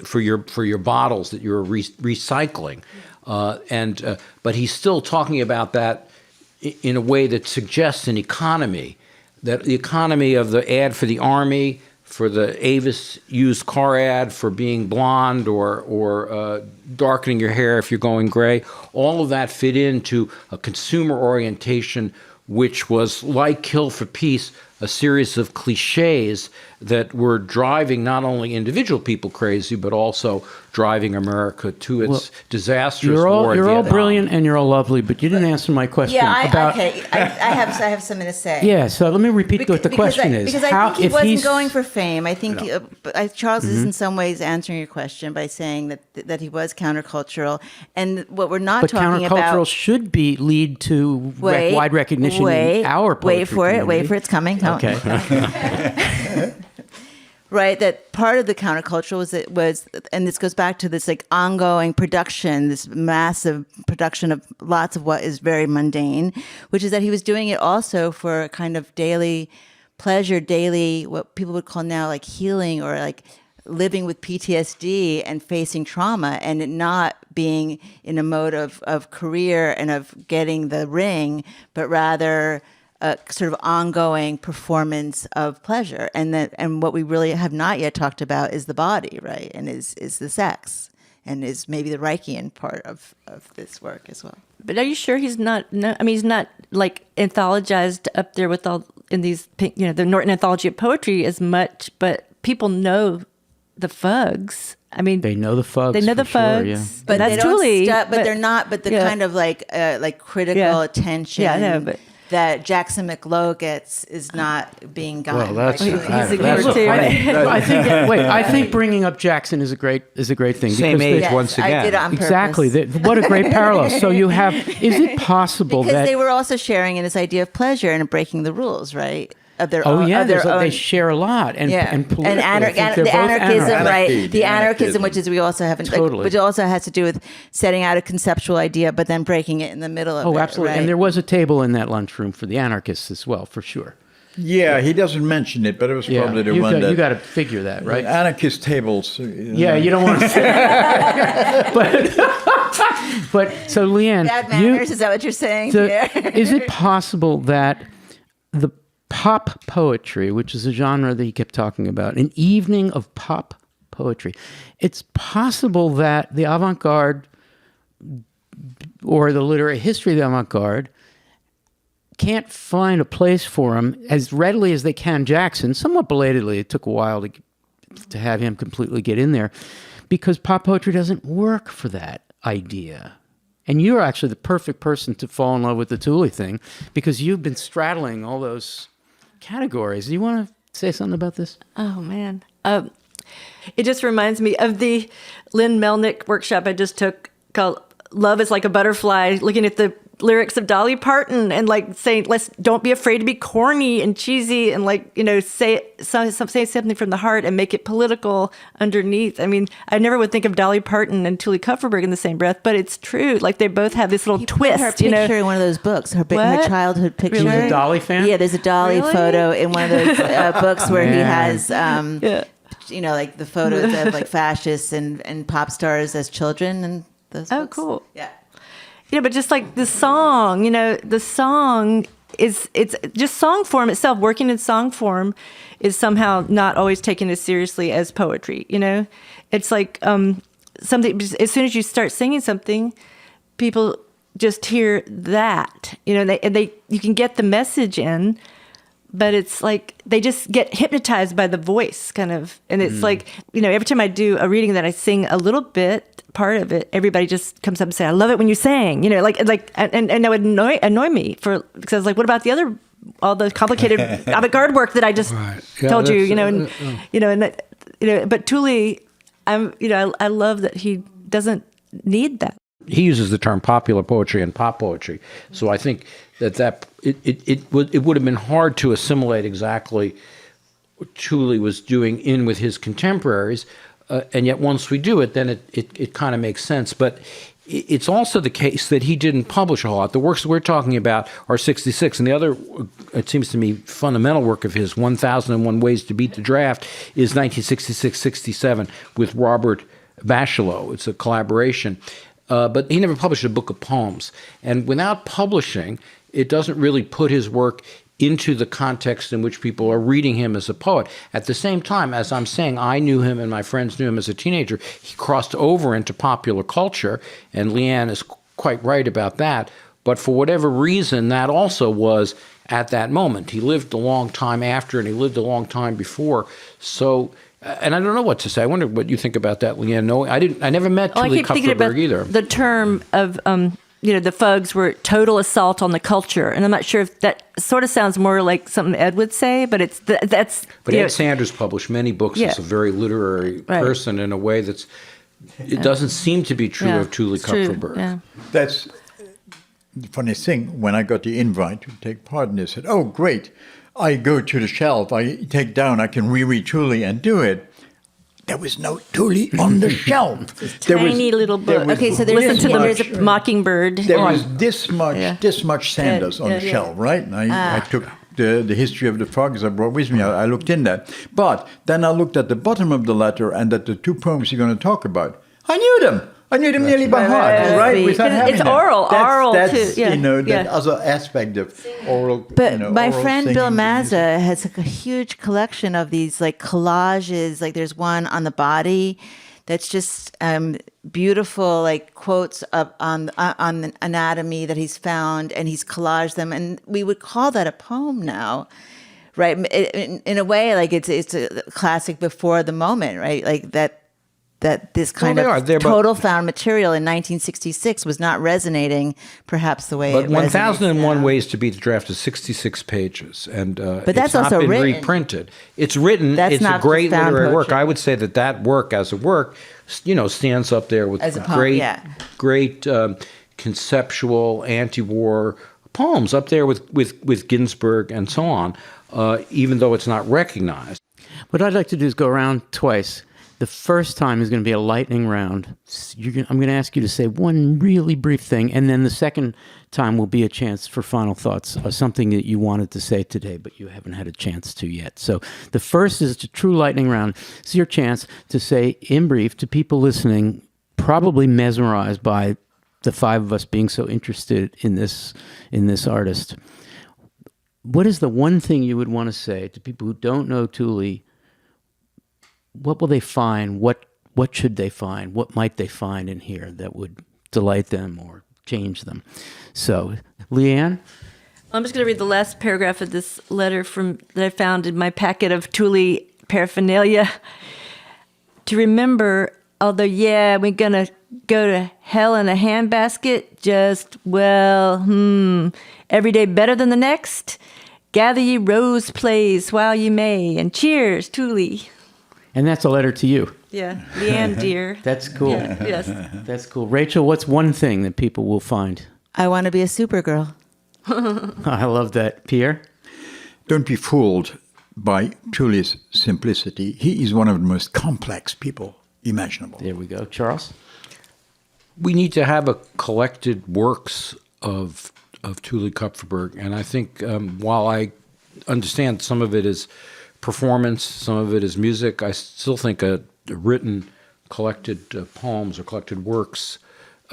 for your bottles that you're recycling. But he's still talking about that in a way that suggests an economy, that the economy of the ad for the Army, for the Avis used car ad, for being blonde or darkening your hair if you're going gray, all of that fit into a consumer orientation, which was like Kill for Peace, a series of cliches that were driving not only individual people crazy, but also driving America to its disastrous war. You're all Vietnam. brilliant and you're all lovely, but you didn't answer my question about. I have something to say. Yeah, so let me repeat what the question is. Because I think he wasn't going for fame. I think Charles is in some ways answering your question by saying that he was countercultural, and what we're not talking about. But countercultural should lead to wide recognition in our poetry community. Wait for it, it's coming. Okay. Right, that part of the counterculture was, and this goes back to this like ongoing production, this massive production of lots of what is very mundane, which is that he was doing it also for a kind of daily pleasure, what people would call now like healing or like living with PTSD and facing trauma, and it not being in a mode of career and of getting the ring, but rather a sort of ongoing performance of pleasure. And what we really have not yet talked about is the body, right? And is the sex, and is maybe the Reichian part of this work as well. But are you sure he's not? No, I mean, he's not like anthologized up there with all in these, the Norton Anthology of Poetry as much. But people know the Fugs. I mean, they know the Fugs. They know the Fugs. Sure, yeah. But that's they don't Tuli. but they're not. But the kind of like critical attention. Yeah, I know, but that Jackson McLough gets is not being gotten. Well, that's he's ignored too. I think bringing up Jackson is a great thing. Same age Yes, once again. I did it on purpose. Exactly. What a great parallel. So you have. Is it possible because that they were also sharing in this idea of pleasure and breaking the rules, right? Of their own. yeah, of their own. they share a lot and politically, I think they're the both anarchism, anarchists. right? The anarchism, which is we also haven't, Totally. which also has to do with setting out a conceptual idea, but then breaking it in the middle of it. Oh, absolutely. Right? And there was a table in that lunchroom for the anarchists as well, for sure. Yeah, he doesn't mention it, but it was probably the one that... You got to figure that, right? Anarchist tables. Yeah, you don't want to say but so Leanne, Bad manners, is that what you're saying? is it possible that the pop poetry, which is a genre that he kept talking about, an evening of pop poetry, it's possible that the avant-garde or the literary history of the avant-garde can't find a place for him as readily as they can Jackson, somewhat belatedly. It took a while to have him completely get in there. because pop poetry doesn't work for that idea. And you're actually the perfect person to fall in love with the Tuli thing, because you've been straddling all those categories. Do you want to say something about this? Oh, man. It just reminds me of the Lynn Melnick workshop I just took called Love is Like a Butterfly, looking at the lyrics of Dolly Parton and like saying, don't be afraid to be corny and cheesy and like, say something from the heart and make it political underneath. I mean, I never would think of Dolly Parton and Tuli Kupferberg in the same breath, but it's true. Like they both have this little twist, Her picture in one of those books, her childhood picture. You're a Dolly fan? Yeah, there's a Dolly photo in one of those books where he has, like the photos of like fascists and pop stars as children and those books. Cool. Yeah. But just like the song, the song it's just song form itself, working in song form is somehow not always taken as seriously as poetry, It's like something, as soon as you start singing something, people just hear that, they you can get the message in, but it's like they just get hypnotized by the voice kind of. And it's like, every time I do a reading that I sing a little bit, part of it, everybody just comes up and say, I love it when you sang, and that would annoy me because I was like, what about all the complicated avant-garde work that I just told you, but Tuli, I love that he doesn't need that. He uses the term popular poetry and pop poetry. So I think that it would have been hard to assimilate exactly what Tuli was doing with his contemporaries. And yet once we do it, then it kind of makes sense. But it's also the case that he didn't publish a whole lot. The works that we're talking about are 66. And the other, it seems to me, fundamental work of his, 1001 Ways to Beat the Draft, is 1966-67 with Robert Bachelot. It's a collaboration. But he never published a book of poems. And without publishing, it doesn't really put his work into the context in which people are reading him as a poet. At the same time, as I'm saying, I knew him and my friends knew him as a teenager. He crossed over into popular culture, and Leanne is quite right about that. But for whatever reason, that also was at that moment. He lived a long time after, and he lived a long time before. So, and I don't know what to say. I wonder what you think about that, Leanne. No, I never met Tuli Kupferberg either. The term of the Fugs were total assault on the culture, and I'm not sure if that sort of sounds more like something Ed would say, but that's. But Ed Sanders published many books as a very literary person in a way it doesn't seem to be true of Tuli Kupferberg. Yeah. That's the funny thing. When I got the invite to take part in this, I said, "Oh, great! I go to the shelf. I take down. I can reread Tuli and do it." There was no Tuli on the shelf. Tiny little book. Okay, so there's a Mockingbird. There was this much Sanders on the shelf, right? And I took the history of the Fugs I brought with me. I looked in that. But then I looked at the bottom of the letter and at the two poems you're going to talk about. I knew them. I knew them nearly by heart, right? Without having it's them. oral That's, too. Yeah. That other aspect of oral. But my oral friend singing, Bill Mazza has a huge collection of these like collages. Like there's one on the body that's just beautiful, like quotes on the anatomy that he's found, and he's collaged them, and we would call that a poem now. Right, in a way, like it's a classic before the moment, right? Like that this kind of total found material in 1966 was not resonating perhaps the way it resonates now. But 1001 Ways to Beat the Draft is 66 pages, and but that's it's not also been written. reprinted. It's written. It's a great literary work. I would say that work as a work, stands up there with great conceptual anti-war poems up there with Ginsberg and so on, even though it's not recognized. What I'd like to do is go around twice. The first time is going to be a lightning round. I'm going to ask you to say one really brief thing, and then the second time will be a chance for final thoughts, or something that you wanted to say today, but you haven't had a chance to yet. So the first is a true lightning round. It's your chance to say in brief to people listening, probably mesmerized by the five of us being so interested in this artist. What is the one thing you would want to say to people who don't know Tuli? What will they find? What should they find? What might they find in here that would delight them or change them? So, Leanne? I'm just going to read the last paragraph of this letter that I found in my packet of Tuli paraphernalia. To remember although, yeah, we're going to go to hell in a handbasket, just, every day better than the next. Gather ye rose plays while ye may, and cheers, Tuli. And that's a letter to you. Yeah, Leanne, dear. That's cool. Yeah, yes. That's cool. Rachel, what's one thing that people will find? I want to be a Supergirl. I love that. Pierre? Don't be fooled by Tuli's simplicity. He is one of the most complex people imaginable. There we go. Charles? We need to have a collected works of Tuli Kupferberg, and I think while I understand some of it is performance, some of it is music, I still think a written collected poems or collected works,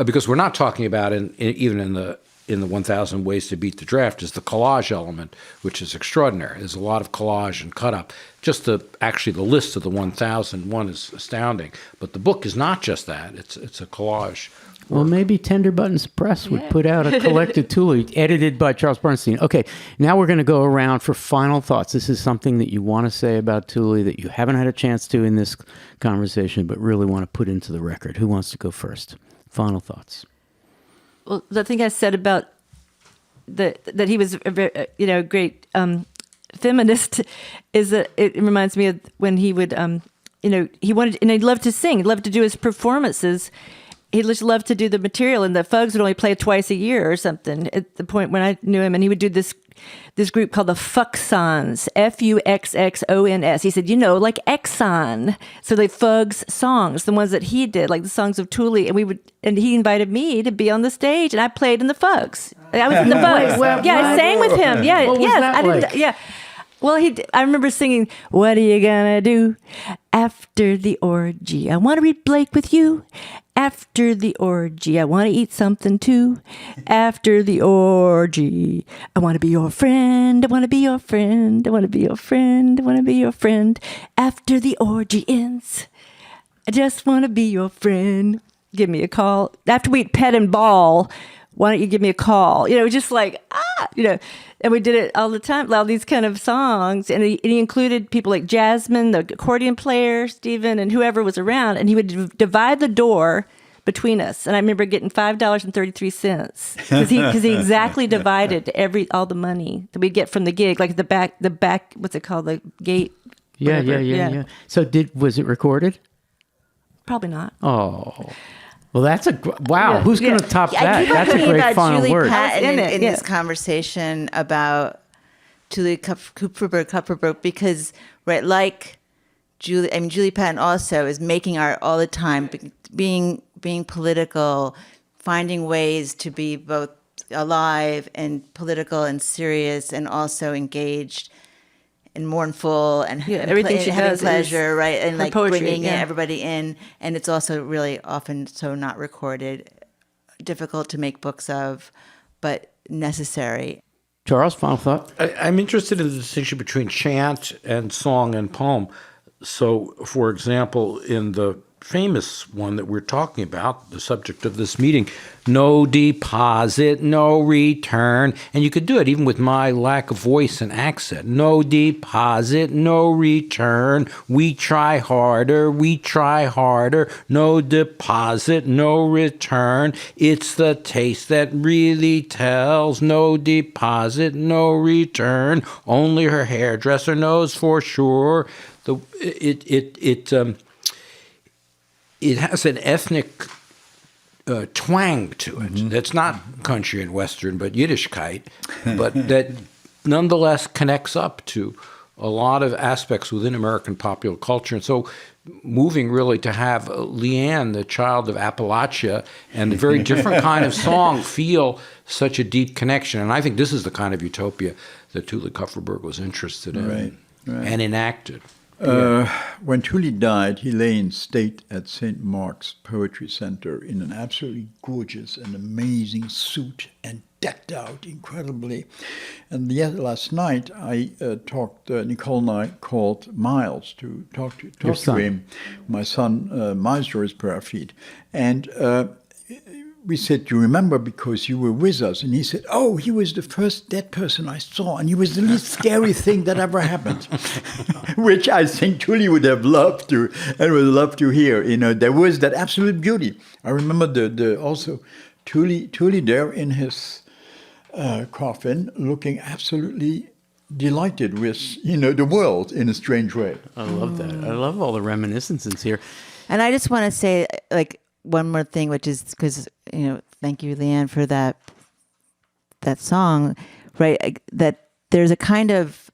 because we're not talking about even in the 1,000 Ways to Beat the Draft is the collage element, which is extraordinary. There's a lot of collage and cut up. Just the list of the 1,001 is astounding. But the book is not just that. It's a collage. Well, maybe Tender Buttons Press would put out a collected Tuli edited by Charles Bernstein. Okay, now we're going to go around for final thoughts. This is something that you want to say about Tuli that you haven't had a chance to in this conversation, but really want to put into the record. Who wants to go first? Final thoughts. Well, the thing I said about that he was a very, great feminist is that it reminds me of when he would, he wanted, and he loved to sing. He loved to do his performances. He just loved to do the material, and the Fugs would only play twice a year or something at the point when I knew him, and he would do this group called the Fuxons, Fuxxons. He said, like Exxon. So the Fugs songs, the ones that he did, like the songs of Tuli, and he invited me to be on the stage, and I played in the Fugs. I was in the Fugs. I sang with him. Yeah, what was that like? Yeah. Well, I remember singing, "What are you gonna do after the orgy? I want to read Blake with you. After the orgy, I want to eat something too. After the orgy, I want to be your friend. I want to be your friend. I want to be your friend. I want to be your friend. After the orgy ends, I just want to be your friend. Give me a call. After we eat pet and ball, why don't you give me a call?" Just like, and we did it all the time, all these kind of songs. And he included people like Jasmine, the accordion player, Stephen, and whoever was around. And he would divide the door between us. And I remember getting $5.33 because he exactly divided all the money that we'd get from the gig, like the back, what's it called? The gate. Whatever. Yeah. So was it recorded? Probably not. Oh. Well, that's wow. Who's going to top that? I keep That's a thinking great about final Julie word. Patton in Yeah. this conversation about Tuli Kupferberg, because like Julie Patton also is making art all the time, being political, finding ways to be both alive and political and serious, and also engaged and mournful and everything she having does pleasure, right? And like poetry, bringing everybody in. And it's also really often so not recorded, difficult to make books of, but necessary. Charles, final thought? I'm interested in the distinction between chant and song and poem. So, for example, in the famous one that we're talking about, the subject of this meeting, no deposit, no return. And you could do it even with my lack of voice and accent. No deposit, no return. We try harder, no deposit, no return. It's the taste that really tells. No deposit, no return. Only her hairdresser knows for sure. It has an ethnic twang to it that's not country and western, but Yiddishkeit, but that nonetheless connects up to a lot of aspects within American popular culture. And so moving really to have Leanne, the child of Appalachia, and the very different kind of song feel such a deep connection. And I think this is the kind of utopia that Tuli Kupferberg was interested in and enacted. When Tuli died, he lay in state at St. Mark's Poetry Center in an absolutely gorgeous and amazing suit and decked out incredibly. And last night, I Nicole and I called Miles to talk to him. My son, Miles Joris Feed. And we said, "You remember because you were with us?" And he said, "Oh, he was the first dead person I saw, and he was the least scary thing that ever happened," which I think Tuli would have loved to and would love to hear. There was that absolute beauty. I remember the also Tuli there in his coffin, looking absolutely delighted with the world in a strange way. I love that. I love all the reminiscences here. And I just want to say, like, one more thing, which is because, thank you, Leanne, for that song, right? That there's a kind of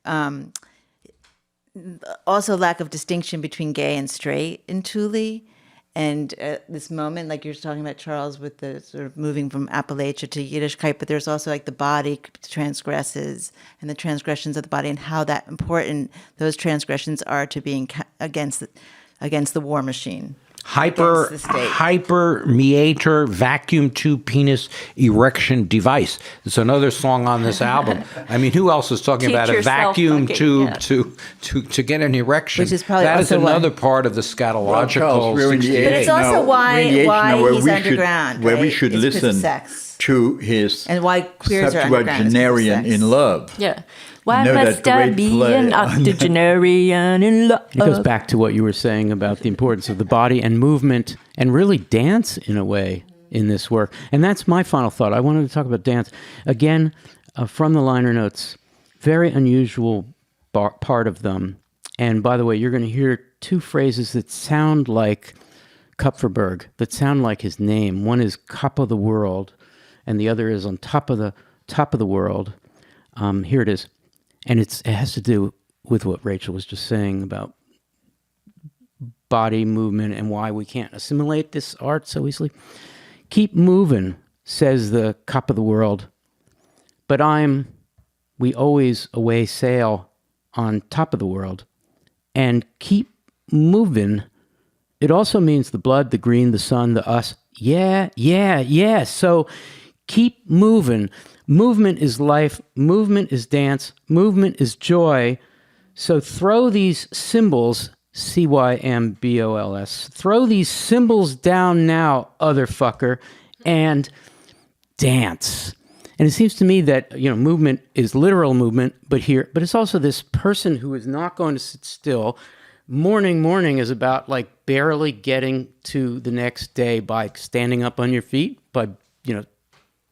also lack of distinction between gay and straight in Tuli. And this moment, like you're talking about, Charles, with the sort of moving from Appalachia to Yiddishkeit, but there's also like the body transgresses and the transgressions of the body and how that important those transgressions are to being against the war machine. Hyper meator vacuum tube penis erection device. It's another song on this album. I mean, who else is talking about a vacuum tube to get an erection? Which is probably that is also another part of the scatological. But it's also why he's underground. Where we should listen to his and why queers are underground. Septuagenarian in love. Yeah. Why must I be an octogenarian in love? It goes back to what you were saying about the importance of the body and movement and really dance in a way in this work. And that's my final thought. I wanted to talk about dance. Again, from the liner notes, very unusual part of them. And by the way, you're going to hear two phrases that sound like Kupferberg, that sound like his name. One is Cup of the World, and the other is on top of the world. Here it is. And it has to do with what Rachel was just saying about body movement and why we can't assimilate this art so easily. Keep moving, says the Cup of the World, but we always away sail on top of the world. And keep moving, it also means the blood, the green, the sun, the us. Yeah. So keep moving. Movement is life, movement is dance, movement is joy. So throw these symbols, CYMBOLS, throw these symbols down now, other fucker, and dance. And it seems to me that, movement is literal movement, but it's also this person who is not going to sit still. Morning is about like barely getting to the next day by standing up on your feet, by,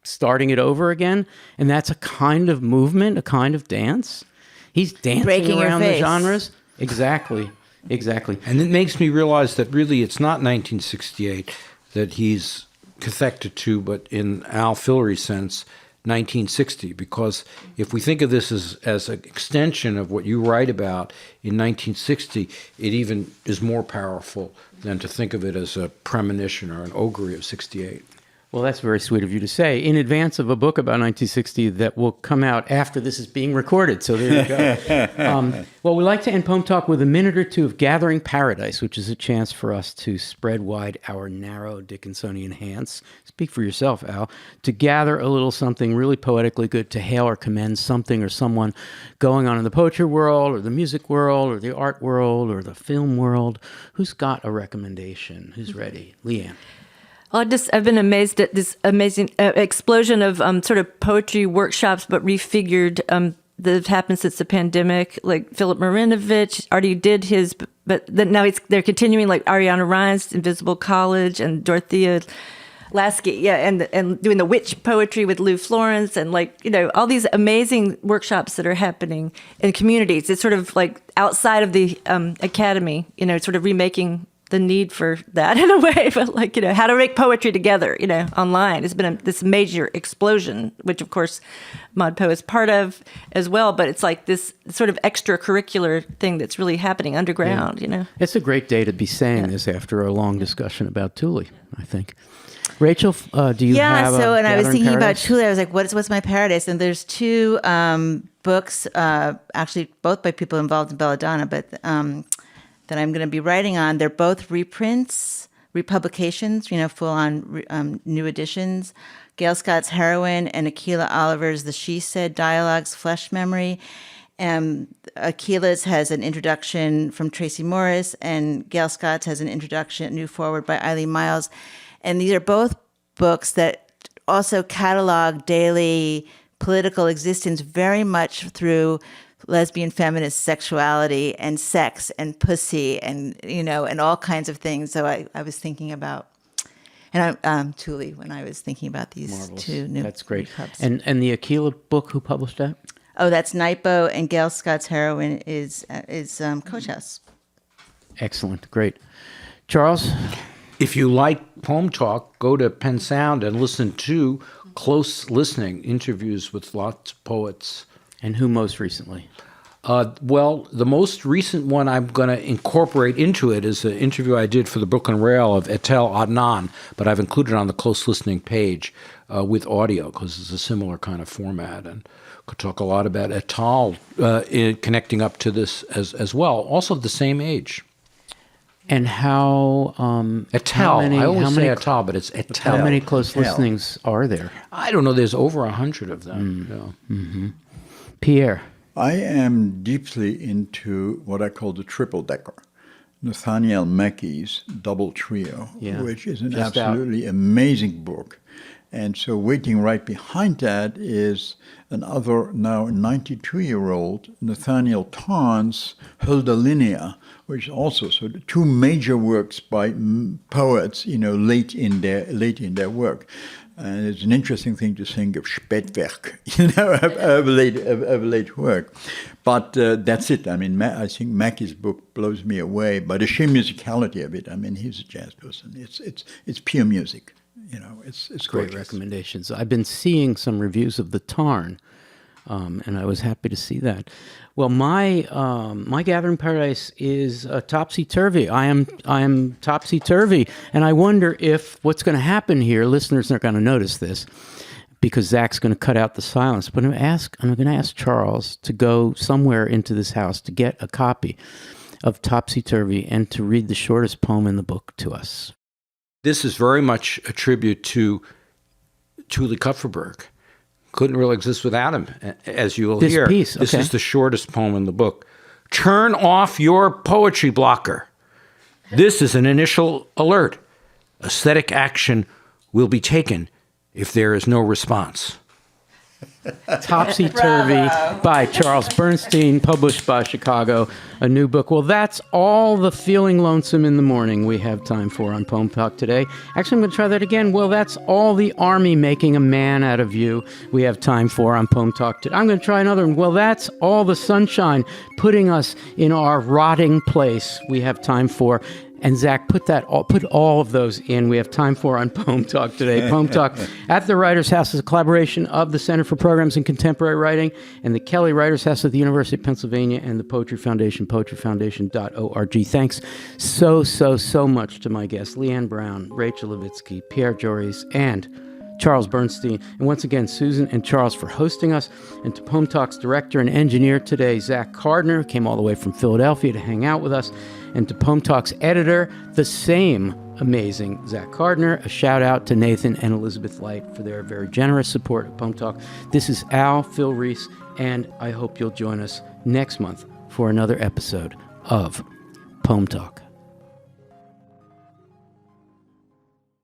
starting it over again, and that's a kind of movement, a kind of dance. He's dancing breaking around your the genres. Exactly. And it makes me realize that really it's not 1968 that he's cathected to, but in Al Filreis' sense, 1960, because if we think of this as an extension of what you write about in 1960, it even is more powerful than to think of it as a premonition or an augury of 68. Well, that's very sweet of you to say in advance of a book about 1960 that will come out after this is being recorded. So there you go. Well, we like to end Poem Talk with a minute or two of Gathering Paradise, which is a chance for us to spread wide our narrow Dickinsonian hands. Speak for yourself, Al. To gather a little something really poetically good, to hail or commend something or someone going on in the poetry world or the music world or the art world or the film world. Who's got a recommendation? Who's ready? Leanne. Well, I've been amazed at this amazing explosion of sort of poetry workshops, but refigured that have happened since the pandemic. Like Philip Marinovich already did his, but now they're continuing. Like Ariana Rines, Invisible College, and Dorothea Lasky, and doing the witch poetry with Lou Florence, and all these amazing workshops that are happening in communities. It's sort of like outside of the academy, sort of remaking the need for that in a way, but how to make poetry together, online. It's been this major explosion, which of course ModPo is part of as well, but it's like this sort of extracurricular thing that's really happening underground, It's a great day to be saying this after a long discussion about Tuli, I think. Rachel, do you have and I was thinking Paradise? about Tuli. I was like, what's my paradise? And there's two books, actually both by people involved in Belladonna, but that I'm going to be writing on. They're both reprints, republications, full-on new editions. Gail Scott's Heroine and Akilah Oliver's The She Said Dialogues, Flesh Memory. Akilah's has an introduction from Tracy Morris, and Gail Scott's has an introduction, new forward by Eileen Miles. And these are both books that also catalog daily political existence very much through lesbian feminist sexuality and sex and pussy and, and all kinds of things. So I was thinking about, and I'm Tuli when I was thinking about these Marvelous. two new. That's great. new cubs. And the Aquila book, who published that? Oh, that's Nightboat, and Gail Scott's Heroine is Coach House. Excellent. Great. Charles? If you like Poem Talk, go to Penn Sound and listen to Close Listening, interviews with lots of poets. And who most recently? Well, the most recent one I'm going to incorporate into it is an interview I did for the Brooklyn Rail of Etel Adnan, but I've included it on the Close Listening page with audio because it's a similar kind of format, and could talk a lot about Etel connecting up to this as well. Also the same age. And how... Etel. I always say Etel, but it's Etel. How many close listenings are there? I don't know. There's over 100 of them. Yeah. Mm-hmm. Pierre? I am deeply into what I call the triple decker, Nathaniel Mackey's Double Trio, which is an Just absolutely amazing book. And so waiting right behind that is another now 92-year-old Nathaniel Tarn's Hulda Linea, which is also so the two major works by poets, late in their work. And it's an interesting thing to think of Spätwerk, of late work. But that's it. I mean, I think Mackey's book blows me away by the sheer musicality of it. I mean, he's a jazz person. It's pure music. It's Great gorgeous. recommendations. I've been seeing some reviews of The Tarn, and I was happy to see that. Well, my Gathering Paradise is topsy-turvy. I am topsy-turvy, and I wonder if what's going to happen here, listeners aren't going to notice this, because Zach's going to cut out the silence, but I'm going to ask Charles to go somewhere into this house to get a copy of Topsy-Turvy and to read the shortest poem in the book to us. This is very much a tribute to Tuli Kupferberg. Couldn't really exist without him, as you will hear. This This is the shortest poem in the book. Turn off your poetry blocker. This is an initial alert. Aesthetic action will be taken if there is no response. Topsy-Turvy by Charles Bernstein, published by Chicago, a new book. Well, that's all the feeling lonesome in the morning we have time for on PoemTalk today. Actually, I'm going to try that again. Well, that's all the army making a man out of you we have time for on PoemTalk today. I'm going to try another one. Well, that's all the sunshine putting us in our rotting place we have time for. And Zach, put all of those in. We have time for on PoemTalk today. PoemTalk at the Writers' House is a collaboration of the Center for Programs in Contemporary Writing and the Kelly Writers' House at the University of Pennsylvania and the Poetry Foundation, poetryfoundation.org. Thanks so much to my guests, Leanne Brown, Rachel Levitsky, Pierre Joris, and Charles Bernstein. And once again, Susan and Charles for hosting us. And to PoemTalk's director and engineer today, Zach Gardner, came all the way from Philadelphia to hang out with us. And to PoemTalk's editor, the same amazing Zach Gardner. A shout out to Nathan and Elizabeth Light for their very generous support of PoemTalk. This is Al Filreis, and I hope you'll join us next month for another episode of PoemTalk.